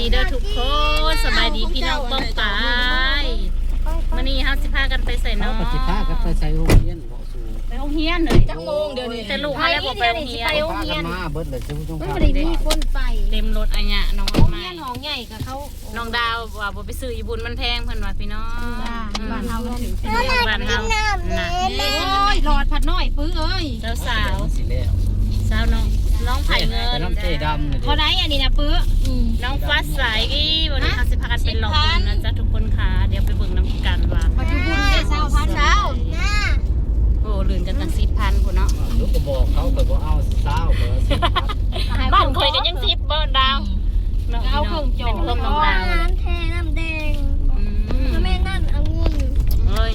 ดีเด้อทุกคนสบายดีพี่น้องป้องปายมื้อนี้เฮาสิพากันไปใส่น้อง สิพากันไปใส่โรงเรียนบ่สู่ ไปโรงเรียนเลย จังโมงเดี๋ยวนี้ แต่ลูกเขาแล้วบ่ไปโรงเรียน พากันมาเบิดเลยทุก มัน ท่า ไม่ น ได้มีคนไป เต็มรถอันเนี้ยน้อง โรง ใหม่ เรียนหองใหญ่กับเขา น้องดาวว่าบ่ไปซื้ออีบุญมันแพงเพิ่นว่าพี่น้องบ้านเฮามันถึงบ้านเฮาน่ะ โอ้ยหลอดผัดน้อยปื้อเอ้ย แล้วสาว สิแล้ว สาวน้องไผ่เงิน น้ำเจดำนี่ เขาได้อันนี้นะปื้อ น้องฟ้าใสวันนี้เฮาสิพากันเป็นหลอกบุญนะจ๊ะทุกคนค่ะเดี๋ยวไปเบิ่งน้ำกันว่า ปัจจุบันได้เศร้าพันเศร้า โอ้ลื่นกันตั้ง10,000พุ่นเนาะ ลูกก็บอกเขาก็บ่เอาเศร้าก็สิ บ้านข่อยก็ยัง10บ่ดาวเอาเครื่องจงเป็นเครื่องน้องดาว น้ำแทน้ำแดงแม่นั่นองุ่น เอ้ย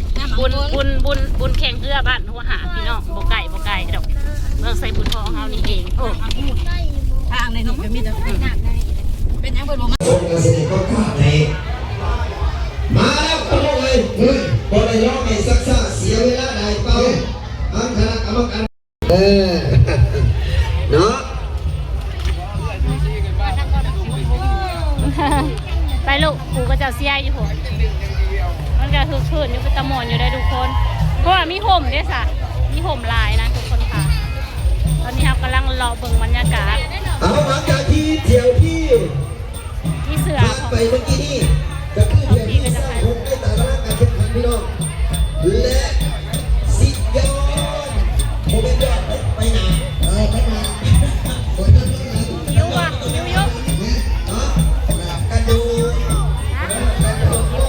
บุญแข่งเรือบ้านหัวหาพี่น้องบ่ไก่ดอกเมืองใส่บุญทองเฮานี่เองโอ้ ทางในหนุ่มก็มีแต่เป็นยังเป็นบ่มา คนเกษตรก็ขาดในมาแล้วก็เลยพอได้ร้องให้ซักซ่าเสียเวลาได้เปล่าอังคณะกรรมการเนาะ ไปลูกปู่ก็เจ้าเสียอยู่ผมมันก็คือคืนอยู่เป็นตะมอนอยู่ได้ทุกคนเพราะว่ามีห่มด้วยสะมีห่มลายนะทุกคนค่ะตอนนี้ครับกำลังรอเบิ่งบรรยากาศ เอาหลังจากที่เที่ยวที่ มีเสือ ผ่านไปเมื่อกี้นี่ก็คือเที่ยวที่สร้างผมได้ตามร่างการแข่งขันพี่น้องและสิบยอดผมเป็นยอดไปไหนไปไหนคนนั้นไปไหน ยิ้วว่ะยิ้ว กันดู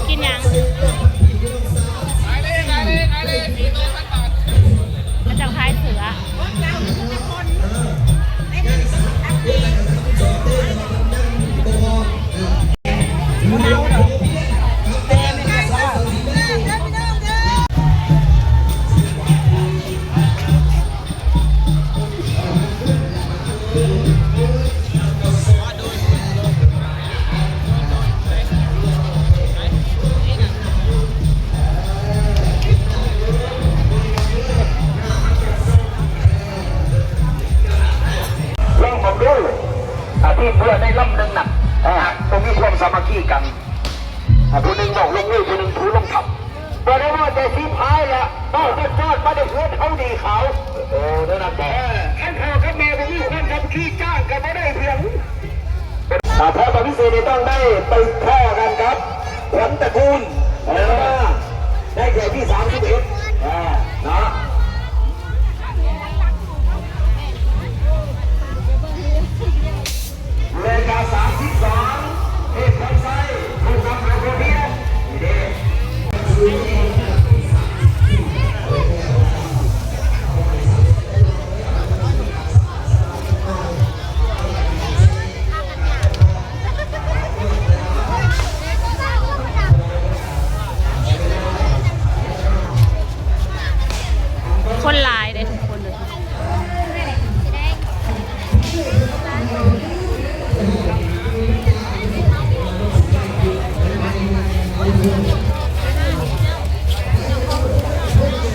กินยังมันจะคล้ายเสือลองผมดูที่เพื่อได้ล่ำหนึ่งหนักผมมีความสามัคคีกันผู้หนึ่งบอกลงมือผู้หนึ่งถูลงทับตอนนี้ว่าจะชี้พายละต้องจะจอดมาได้เพื่อนเขาดีเขาโอ้นั่นแหละขั้นข่าวกับแม่ผมมีความสามัคคีจ้างกันไม่ได้เพียงแพทย์พิเศษต้องได้ไปพ่อกันครับขวัญตระกูลได้แก่ที่31เนาะเวลา32เทพทัพไซถูกนำโรงเรียนเด็กคนลายเลยทุกคนเลย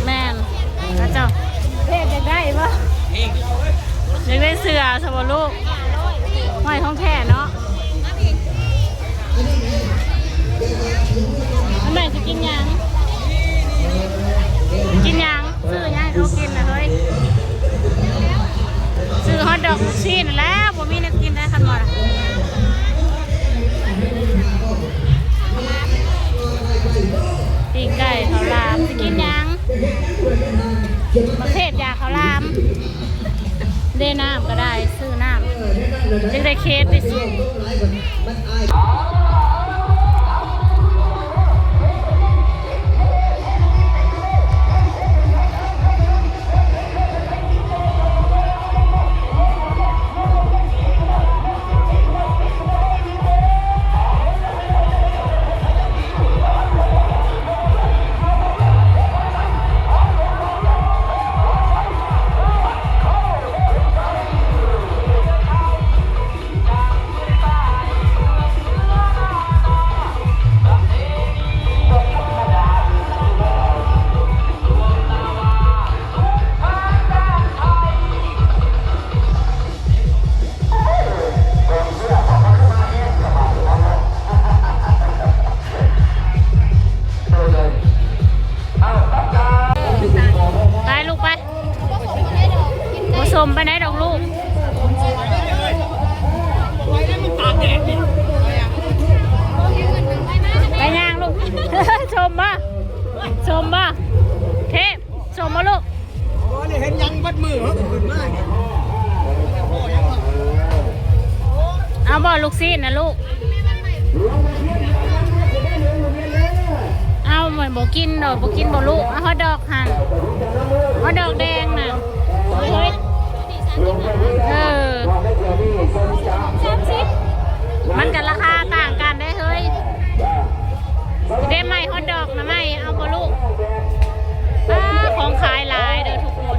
แม่นแล้วเจ้าเพศจะได้ปะยังได้เสือสมบูรณ์ลูกไม่ท้องแท้เนาะแม่จะกินยังซื้อยังเขากินนะเฮ้ยซื้อฮอทดอกชีสแล้วผมมีนักกินได้ขนมปีกไก่ข้าวรามจะกินยังประเภทยาข้าวรามได้น้ำก็ได้ซื้อน้ำยังได้เคสไปซื้อ มบ่ลูก โอ้นี่เห็นยังบัดมือเขาขึ้นมาเนี่ย เอาบ่ลูกซีนนะลูกเอาเหมือนบ่กินดอกบ่กินบ่ลูกเอาฮอทดอกหั่นฮอทดอกแดงน่ะเฮ้ย30มันกันราคาต่างกันได้เฮ้ยได้ไหมฮอทดอกนะไหมเอาบ่ลูกของขายหลายเด้อทุกคน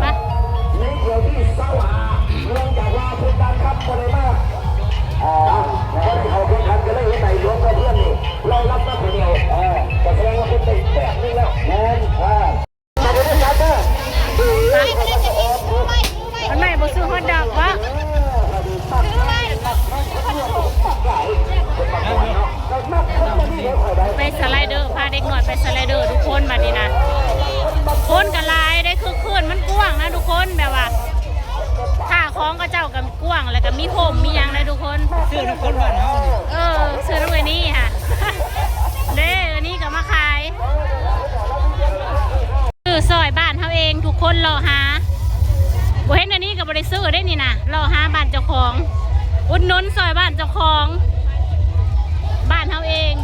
ไป ในเกี่ยวที่สวาเนื่องจากว่าเป็นการขับคนเลยมากแล้วเขาเป็นคันก็เลยใส่รวมกับเพื่อนนี่เรารับมาคนเดียวแต่แสดงว่าเป็นติดแบบนึงแล้วแน่นมาดูด้วยกันเด้อ มันไม่บ่ซื้อฮอทดอกวะไปสไลเดอร์พาเด็กหน่อยไปสไลเดอร์ทุกคนมาดีนะคนกันลายได้คือคืนมันกว้างนะทุกคนแบบว่าท่าคล้องก็เจ้ากับกว้างแล้วก็มีห่มมียังนะทุกคน ชื่อทุกคนบ้านเฮานี่ ซื้อตรงนี้ค่ะ เด้อันนี้ก็มาขายซื้อซอยบ้านเขาเองทุกคนรอหาบ่เห็นอันนี้ก็บ่ได้ซื้อได้นี่นะรอหาบ้านเจ้าของอุดหนุนซอยบ้านเจ้าของบ้านเขาเอง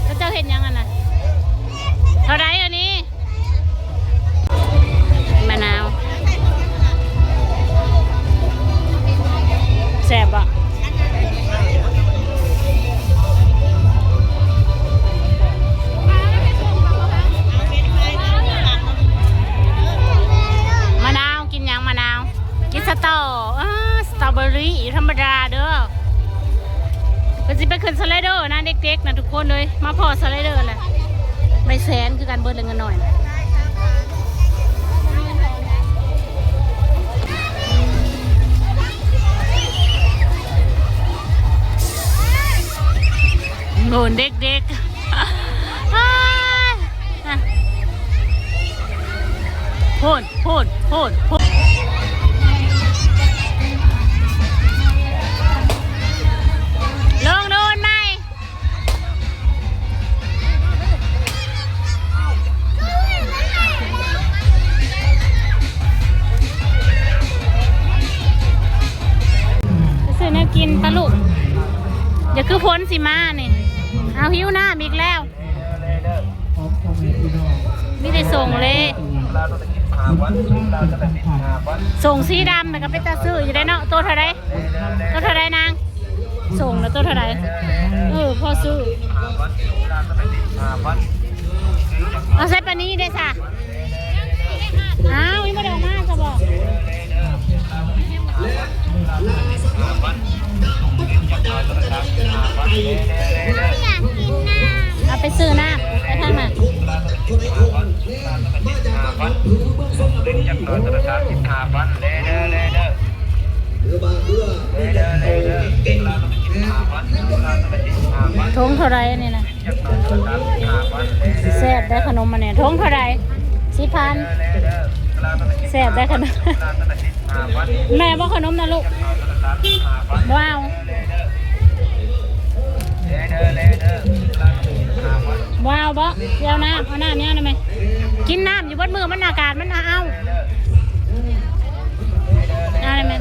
แล้วเจ้าเห็นยังอ่ะนะเท่าไรอันนี้มะนาวแซ่บอ่ะมะนาวกินยังมะนาวกินสตรอเบอรี่ธรรมดาเด้อก็จะไปขึ้นสไลเดอร์นะเด็กๆนะทุกคนเลยมาพอสไลเดอร์แหละไม่แสนคือการเบิร์ดเงินหน่อยนะโดนเด็กๆพูดลงโดนไหมซื้อแนวกินปะลูกอย่าคือพ้นสิมาเนี่ยเอาหิวหน้าอีกแล้วมีแต่ส่งเลยส่งสีดำแต่ก็เป็นตาซื้ออยู่ได้เนาะตัวเท่าไรนางส่งแล้วตัวเท่าไรพอซื้อเอาใส่ปานี้ได้สะอ้าวยังไม่ได้ออกมาจะบอกเอาไปซื้อน้ำไปทางไหนทงเท่าไรนี่นะแซ่บได้ขนมมาเนี่ยทงเท่าไร4,000แซ่บได้ขนมแม่บอกขนมนะลูกว้าวว้าวบ่เดี๋ยวน้ำเอาน้ำเนี่ยได้ไหมกินน้ำอยู่บนมือมันอากาศมันเอาได้ไหม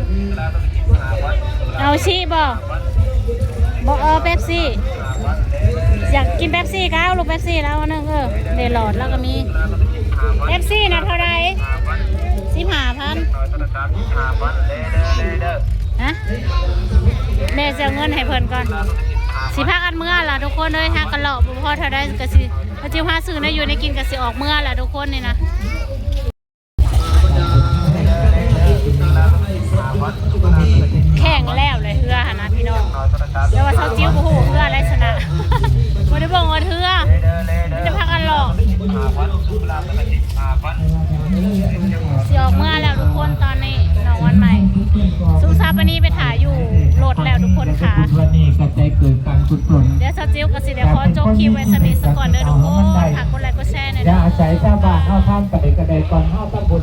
เอาชีบ่เป๊ปซี่อยากกินเป๊ปซี่ก็เอาลูกเป๊ปซี่แล้วนึงเดลอดแล้วก็มีเป๊ปซี่นะเท่าไร15,000ฮะแม่จะเอาเงินให้เพิ่นก่อนสิพักอันเมื่อล่ะทุกคนเลยฮะกันหลอกพอเท่าได้กะสิพระเจ้าพาซื้อนะอยู่ในกินกะสิออกเมื่อล่ะทุกคนนี่นะแข่งแล้วเลยเฮือหนะพี่น้องเดี๋ยวว่าเช้าจิ้วโอ้โหเฮืออะไรชนะมาได้บอกว่าเฮือจะพักอันหลอกสิออกเมื่อแล้วทุกคนตอนนี้น้องวันใหม่ซุ่มซาปนีไปถ่ายอยู่โหลดแล้วทุกคนค่ะเดี๋ยวซาจิวกับสิเดี๋ยวขอโจ๊กคิวไว้สนิทสก่อนเด้อทุกคนฝากกดไลค์กดแชร์หน่อยเด้อ อาศัยชาวบ้านเข้าท่ามไปกระไดก่อนเข้าตำบล